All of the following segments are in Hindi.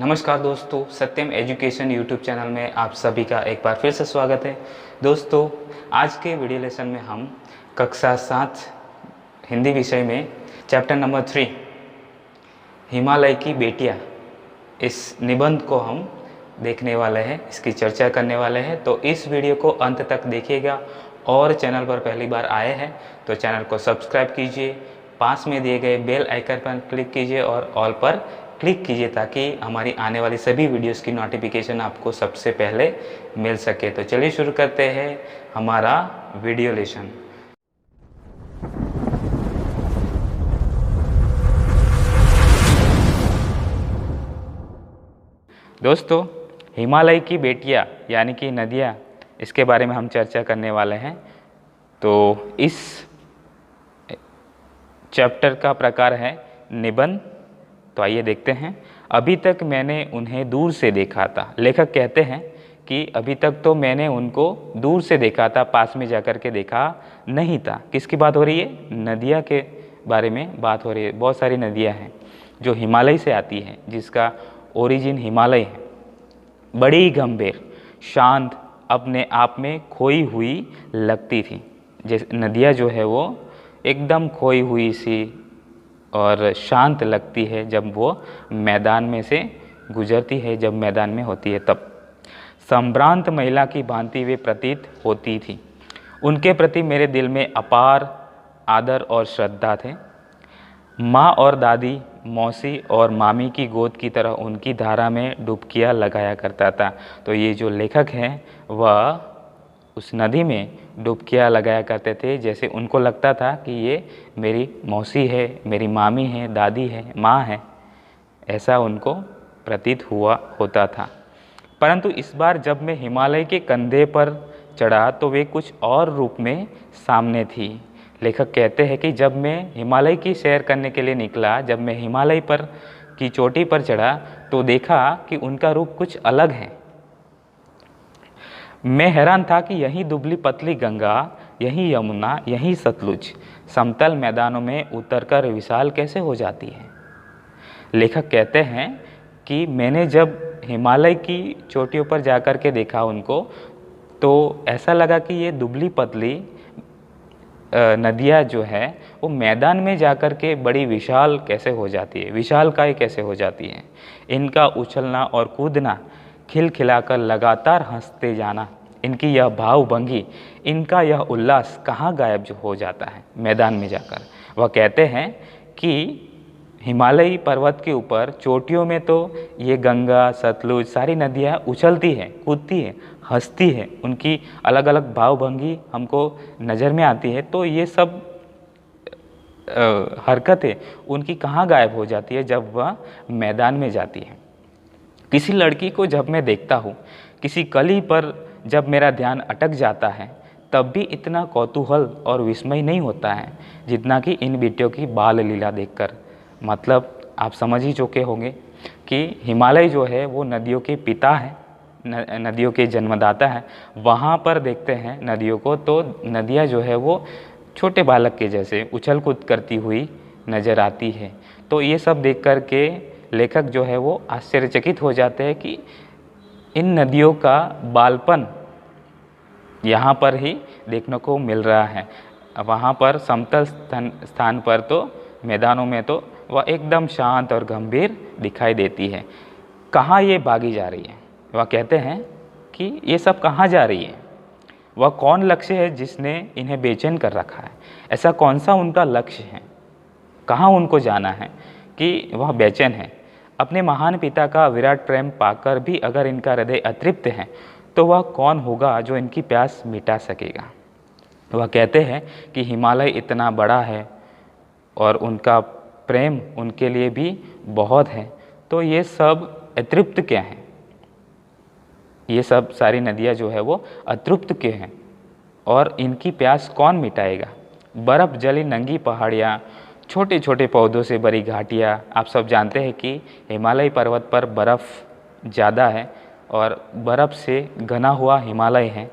नमस्कार दोस्तों, सत्यम एजुकेशन यूट्यूब चैनल में आप सभी का एक बार फिर से स्वागत है। दोस्तों, आज के वीडियो लेसन में हम कक्षा 7 हिंदी विषय में चैप्टर नंबर 3 हिमालय की बेटियां, इस निबंध को हम देखने वाले हैं, इसकी चर्चा करने वाले हैं। तो इस वीडियो को अंत तक देखिएगा और चैनल पर पहली बार आए हैं तो चैनल को सब्सक्राइब कीजिए, पास में दिए गए बेल आइकन पर क्लिक कीजिए और ऑल पर क्लिक कीजिए ताकि हमारी आने वाली सभी वीडियोस की नोटिफिकेशन आपको सबसे पहले मिल सके। तो चलिए शुरू करते हैं हमारा वीडियो लेसन। दोस्तों, हिमालय की बेटियां यानी कि नदियां, इसके बारे में हम चर्चा करने वाले हैं। तो इस चैप्टर का प्रकार है निबंध। तो आइए देखते हैं। अभी तक मैंने उन्हें दूर से देखा था। लेखक कहते हैं कि अभी तक तो मैंने उनको दूर से देखा था, पास में जाकर के देखा नहीं था। किसकी बात हो रही है? नदियाँ के बारे में बात हो रही है। बहुत सारी नदियाँ हैं जो हिमालय से आती हैं, जिसका ओरिजिन हिमालय है। बड़ी गंभीर, शांत, अपने आप में खोई हुई लगती थी। जैसे नदियाँ जो है वो एकदम खोई हुई सी और शांत लगती है जब वो मैदान में से गुजरती है, जब मैदान में होती है तब। संभ्रांत महिला की भांति वे प्रतीत होती थी। उनके प्रति मेरे दिल में अपार आदर और श्रद्धा थे। माँ और दादी, मौसी और मामी की गोद की तरह उनकी धारा में डुबकियाँ लगाया करता था। तो ये जो लेखक हैं वह उस नदी में डुबकियाँ लगाया करते थे, जैसे उनको लगता था कि ये मेरी मौसी है, मेरी मामी है, दादी है, माँ है, ऐसा उनको प्रतीत हुआ होता था। परंतु इस बार जब मैं हिमालय के कंधे पर चढ़ा तो वे कुछ और रूप में सामने थी। लेखक कहते हैं कि जब मैं हिमालय की सैर करने के लिए निकला, जब मैं हिमालय पर की चोटी पर चढ़ा तो देखा कि उनका रूप कुछ अलग है। मैं हैरान था कि यही दुबली पतली गंगा, यही यमुना, यही सतलुज समतल मैदानों में उतरकर विशाल कैसे हो जाती है। लेखक कहते हैं कि मैंने जब हिमालय की चोटियों पर जाकर के देखा उनको, तो ऐसा लगा कि ये दुबली पतली नदियाँ जो है वो मैदान में जाकर के बड़ी विशाल कैसे हो जाती है, विशालकाय कैसे हो जाती है। इनका उछलना और कूदना, खिलखिलाकर लगातार हंसते जाना, इनकी यह भावभंगी, इनका यह उल्लास कहाँ गायब जो हो जाता है मैदान में जाकर। वह कहते हैं कि हिमालयी पर्वत के ऊपर चोटियों में तो ये गंगा, सतलुज सारी नदियाँ उछलती हैं, कूदती हैं, हंसती है, उनकी अलग अलग भावभंगी हमको नज़र में आती है। तो ये सब हरकतें उनकी कहाँ गायब हो जाती है जब वह मैदान में जाती है। किसी लड़की को जब मैं देखता हूँ, किसी कली पर जब मेरा ध्यान अटक जाता है, तब भी इतना कौतूहल और विस्मय नहीं होता है जितना कि इन बेटियों की बाल लीला देखकर। मतलब आप समझ ही चुके होंगे कि हिमालय जो है वो नदियों के पिता है, नदियों के जन्मदाता है। वहाँ पर देखते हैं नदियों को तो नदियाँ जो है वो छोटे बालक के जैसे उछल कूद करती हुई नज़र आती है। तो ये सब देख कर के लेखक जो है वो आश्चर्यचकित हो जाते हैं कि इन नदियों का बालपन यहाँ पर ही देखने को मिल रहा है। वहाँ पर समतल स्थान पर तो मैदानों में तो वह एकदम शांत और गंभीर दिखाई देती है। कहाँ ये भागी जा रही है? वह कहते हैं कि ये सब कहाँ जा रही है? वह कौन लक्ष्य है जिसने इन्हें बेचैन कर रखा है? ऐसा कौन सा उनका लक्ष्य है? कहाँ उनको जाना है कि वह बेचैन है? अपने महान पिता का विराट प्रेम पाकर भी अगर इनका हृदय अतृप्त है तो वह कौन होगा जो इनकी प्यास मिटा सकेगा? वह कहते हैं कि हिमालय इतना बड़ा है और उनका प्रेम उनके लिए भी बहुत है। तो ये सब अतृप्त क्या हैं? ये सब सारी नदियाँ जो है वो अतृप्त के हैं और इनकी प्यास कौन मिटाएगा? बर्फ़ जली नंगी पहाड़ियाँ, छोटे छोटे पौधों से भरी घाटियाँ। आप सब जानते हैं कि हिमालय पर्वत पर बर्फ़ ज़्यादा है और बर्फ़ से घना हुआ हिमालय है।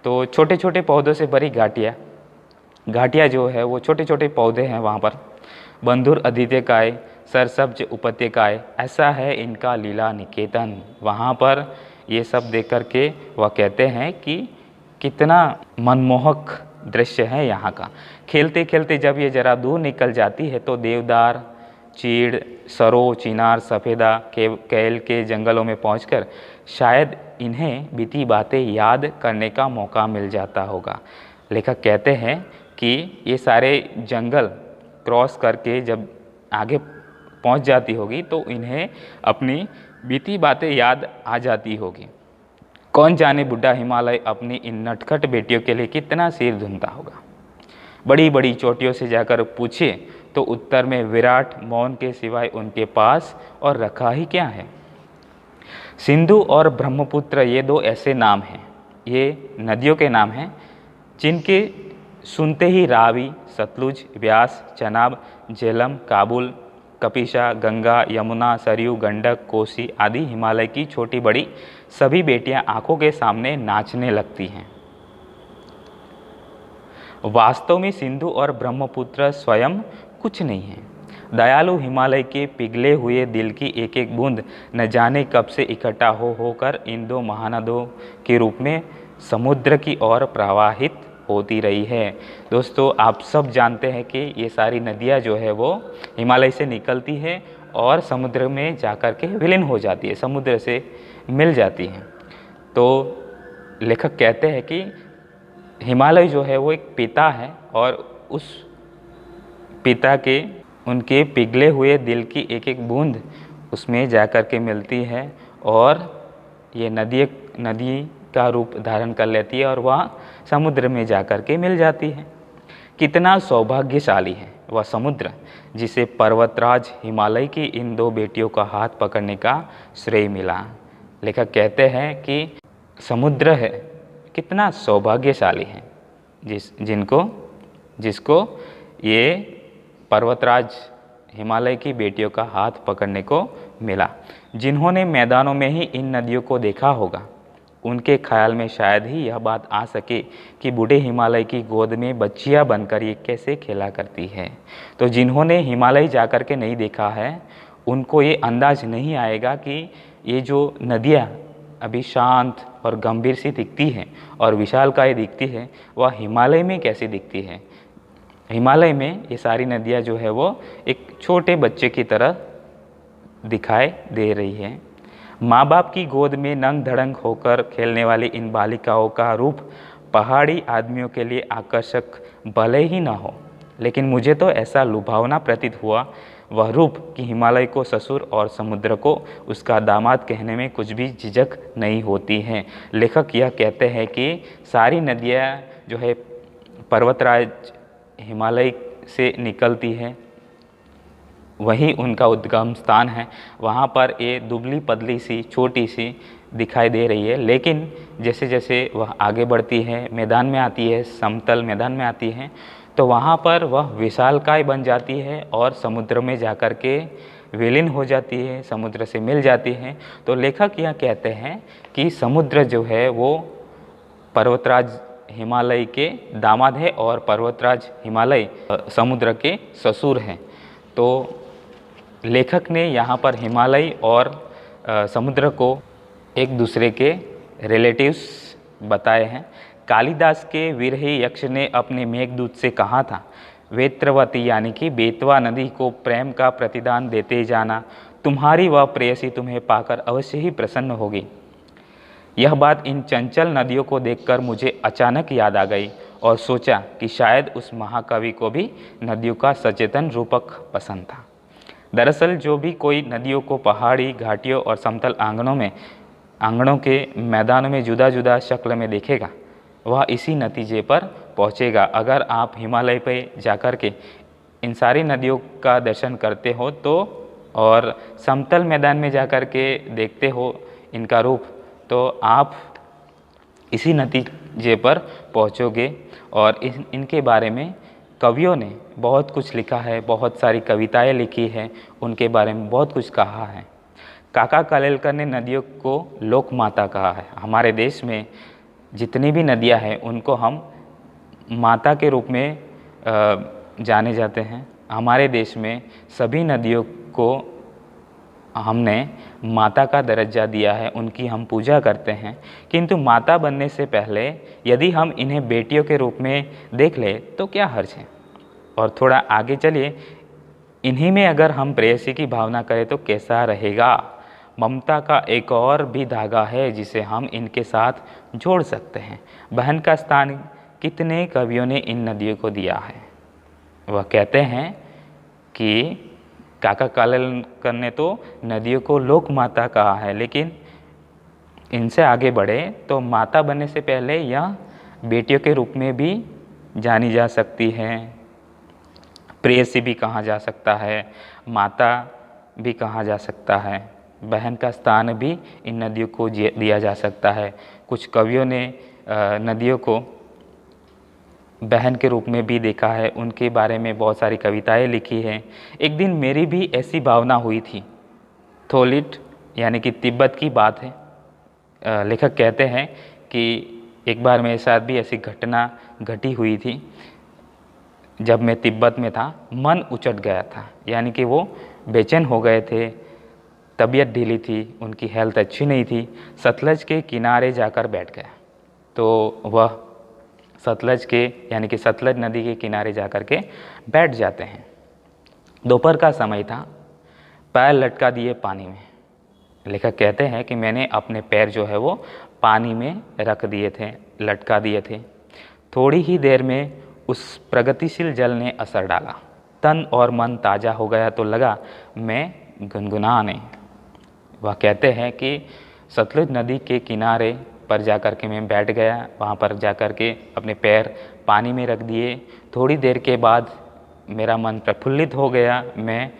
तो छोटे छोटे पौधों से भरी घाटियाँ जो है वो छोटे छोटे पौधे हैं वहाँ पर। बंधुर आदित्यकाय, सरसब्ज उपत्यकाएं, ऐसा है इनका लीला निकेतन। वहाँ पर ये सब देख कर के वह कहते हैं कि कितना मनमोहक दृश्य है यहाँ का। खेलते खेलते जब ये जरा दूर निकल जाती है तो देवदार, चीड़, सरो, चिनार, सफ़ेदा, कैल के जंगलों में पहुंचकर शायद इन्हें बीती बातें याद करने का मौका मिल जाता होगा। लेखक कहते हैं कि ये सारे जंगल क्रॉस करके जब आगे पहुंच जाती होगी तो इन्हें अपनी बीती बातें याद आ जाती होगी। कौन जाने बुढ़ा हिमालय अपनी इन नटखट बेटियों के लिए कितना सिर धुनता होगा। बड़ी बड़ी चोटियों से जाकर पूछे तो उत्तर में विराट मौन के सिवाय उनके पास और रखा ही क्या है। सिंधु और ब्रह्मपुत्र ये दो ऐसे नाम हैं, ये नदियों के नाम हैं जिनके सुनते ही रावी, सतलुज, व्यास, चनाब, झेलम, काबुल, कपिशा, गंगा, यमुना, सरयू, गंडक, कोसी आदि हिमालय की छोटी बड़ी सभी बेटियां आंखों के सामने नाचने लगती हैं। वास्तव में सिंधु और ब्रह्मपुत्र स्वयं कुछ नहीं है। दयालु हिमालय के पिघले हुए दिल की एक एक बूंद न जाने कब से इकट्ठा होकर इन दो महानदों के रूप में समुद्र की ओर प्रवाहित होती रही है। दोस्तों, आप सब जानते हैं कि ये सारी नदियाँ जो है वो हिमालय से निकलती है और समुद्र में जाकर के विलीन हो जाती है, समुद्र से मिल जाती हैं। तो लेखक कहते हैं कि हिमालय जो है वो एक पिता है और उस पिता के उनके पिघले हुए दिल की एक एक बूंद उसमें जाकर के मिलती है और ये नदी का रूप धारण कर लेती है और वह समुद्र में जाकर के मिल जाती है। कितना सौभाग्यशाली है वह समुद्र जिसे पर्वतराज हिमालय की इन दो बेटियों का हाथ पकड़ने का श्रेय मिला। लेखक कहते हैं कि समुद्र है कितना सौभाग्यशाली है जिसको ये पर्वतराज हिमालय की बेटियों का हाथ पकड़ने को मिला। जिन्होंने मैदानों में ही इन नदियों को देखा होगा उनके ख्याल में शायद ही यह बात आ सके कि बूढ़े हिमालय की गोद में बच्चियां बनकर ये कैसे खेला करती है। तो जिन्होंने हिमालय जाकर के नहीं देखा है उनको ये अंदाज नहीं आएगा कि ये जो नदियाँ अभी शांत और गंभीर सी दिखती हैं और विशालकाय दिखती है वह हिमालय में कैसी दिखती है। हिमालय में ये सारी नदियाँ जो है वो एक छोटे बच्चे की तरह दिखाई दे रही है। माँ बाप की गोद में नंग धड़ंग होकर खेलने वाली इन बालिकाओं का रूप पहाड़ी आदमियों के लिए आकर्षक भले ही न हो, लेकिन मुझे तो ऐसा लुभावना प्रतीत हुआ वह रूप कि हिमालय को ससुर और समुद्र को उसका दामाद कहने में कुछ भी झिझक नहीं होती है। लेखक यह कहते हैं कि सारी नदियाँ जो है पर्वतराज हिमालय से निकलती है, वही उनका उद्गम स्थान है। वहाँ पर ये दुबली पतली सी छोटी सी दिखाई दे रही है, लेकिन जैसे जैसे वह आगे बढ़ती है, मैदान में आती है, समतल मैदान में आती है, तो वहाँ पर वह विशालकाय बन जाती है और समुद्र में जाकर के विलीन हो जाती है, समुद्र से मिल जाती है। तो लेखक यह कहते हैं कि समुद्र जो है वो पर्वतराज हिमालय के दामाद है और पर्वतराज हिमालय समुद्र के ससुर हैं। तो लेखक ने यहाँ पर हिमालय और समुद्र को एक दूसरे के रिलेटिव्स बताए हैं। कालिदास के विरही यक्ष ने अपने मेघदूत से कहा था, वेत्रवती यानी कि बेतवा नदी को प्रेम का प्रतिदान देते जाना, तुम्हारी वह प्रेयसी तुम्हें पाकर अवश्य ही प्रसन्न होगी। यह बात इन चंचल नदियों को देखकर मुझे अचानक याद आ गई और सोचा कि शायद उस महाकवि को भी नदियों का सचेतन रूपक पसंद था। दरअसल जो भी कोई नदियों को पहाड़ी घाटियों और समतल आंगनों के मैदानों में जुदा जुदा शक्ल में देखेगा वह इसी नतीजे पर पहुंचेगा। अगर आप हिमालय पर जाकर के इन सारी नदियों का दर्शन करते हो तो और समतल मैदान में जाकर के देखते हो इनका रूप, तो आप इसी नतीजे पर पहुंचोगे। और इनके बारे में कवियों ने बहुत कुछ लिखा है, बहुत सारी कविताएं लिखी है, उनके बारे में बहुत कुछ कहा है। काका कालेलकर ने नदियों को लोक माता कहा है। हमारे देश में जितनी भी नदियां हैं उनको हम माता के रूप में जाने जाते हैं। हमारे देश में सभी नदियों उनको हमने माता का दर्जा दिया है, उनकी हम पूजा करते हैं, किंतु माता बनने से पहले यदि हम इन्हें बेटियों के रूप में देख ले तो क्या हर्ज है। और थोड़ा आगे चलिए, इन्हीं में अगर हम प्रेयसी की भावना करें तो कैसा रहेगा। ममता का एक और भी धागा है जिसे हम इनके साथ जोड़ सकते हैं। बहन का स्थान कितने कवियों ने इन नदियों को दिया है। वह कहते हैं कि काका कालेलकर ने तो नदियों को लोक माता कहा है, लेकिन इनसे आगे बढ़े तो माता बनने से पहले यह बेटियों के रूप में भी जानी जा सकती है। प्रेयसी भी कहा जा सकता है, माता भी कहा जा सकता है। बहन का स्थान भी इन नदियों को दिया जा सकता है। कुछ कवियों ने नदियों को बहन के रूप में भी देखा है, उनके बारे में बहुत सारी कविताएं लिखी हैं। एक दिन मेरी भी ऐसी भावना हुई थी। थोलिट यानी कि तिब्बत की बात है। लेखक कहते हैं कि एक बार मेरे साथ भी ऐसी घटना घटी हुई थी। जब मैं तिब्बत में था, मन उचट गया था, यानी कि वो बेचैन हो गए थे, तबीयत ढीली थी, उनकी हेल्थ अच्छी नहीं थी। सतलज के किनारे जाकर बैठ गया। तो वह सतलज के यानी कि सतलज नदी के किनारे जाकर के बैठ जाते हैं। दोपहर का समय था, पैर लटका दिए पानी में। लेखक कहते हैं कि मैंने अपने पैर जो है वो पानी में रख दिए थे, लटका दिए थे। थोड़ी ही देर में उस प्रगतिशील जल ने असर डाला, तन और मन ताज़ा हो गया तो लगा मैं गुनगुनाने। वह कहते हैं कि सतलुज नदी के किनारे पर जाकर के मैं बैठ गया, वहाँ पर जाकर के अपने पैर पानी में रख दिए। थोड़ी देर के बाद मेरा मन प्रफुल्लित हो गया, मैं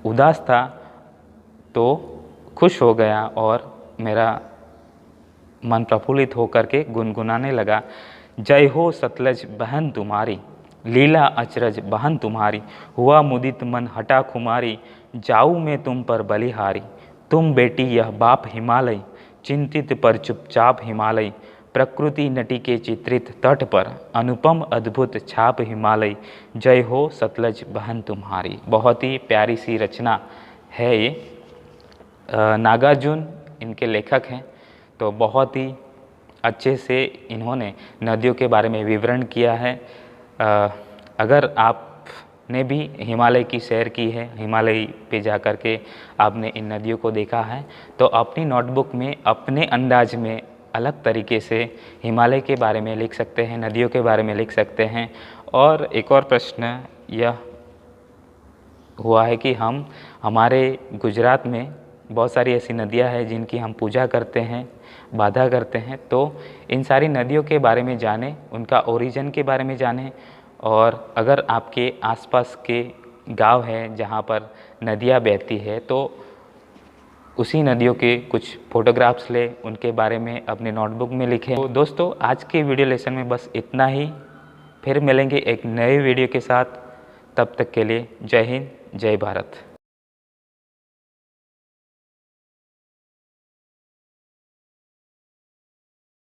उदास था तो खुश हो गया और मेरा मन प्रफुल्लित होकर के गुनगुनाने लगा। जय हो सतलज बहन तुम्हारी, लीला अचरज बहन तुम्हारी, हुआ मुदित मन हटा खुमारी, जाऊँ मैं तुम पर बलिहारी। तुम बेटी यह बाप हिमालय, चिंतित पर चुपचाप हिमालय, प्रकृति नटी के चित्रित तट पर, अनुपम अद्भुत छाप हिमालय, जय हो सतलज बहन तुम्हारी। बहुत ही प्यारी सी रचना है ये। नागार्जुन इनके लेखक हैं। तो बहुत ही अच्छे से इन्होंने नदियों के बारे में विवरण किया है। अगर आपने भी हिमालय की सैर की है, हिमालय पे जाकर के आपने इन नदियों को देखा है, तो अपनी नोटबुक में अपने अंदाज में अलग तरीके से हिमालय के बारे में लिख सकते हैं, नदियों के बारे में लिख सकते हैं। और एक और प्रश्न यह हुआ है कि हमारे गुजरात में बहुत सारी ऐसी नदियां हैं जिनकी हम पूजा करते हैं, बाधा करते हैं। तो इन सारी नदियों के बारे में जानें, उनका ओरिजिन के बारे में जानें। और अगर आपके आसपास के गांव हैं जहां पर नदियां बहती है तो उसी नदियों के कुछ फोटोग्राफ्स लें, उनके बारे में अपने नोटबुक में लिखें। तो दोस्तों, आज के वीडियो लेसन में बस इतना ही। फिर मिलेंगे एक नए वीडियो के साथ। तब तक के लिए जय हिंद, जय भारत।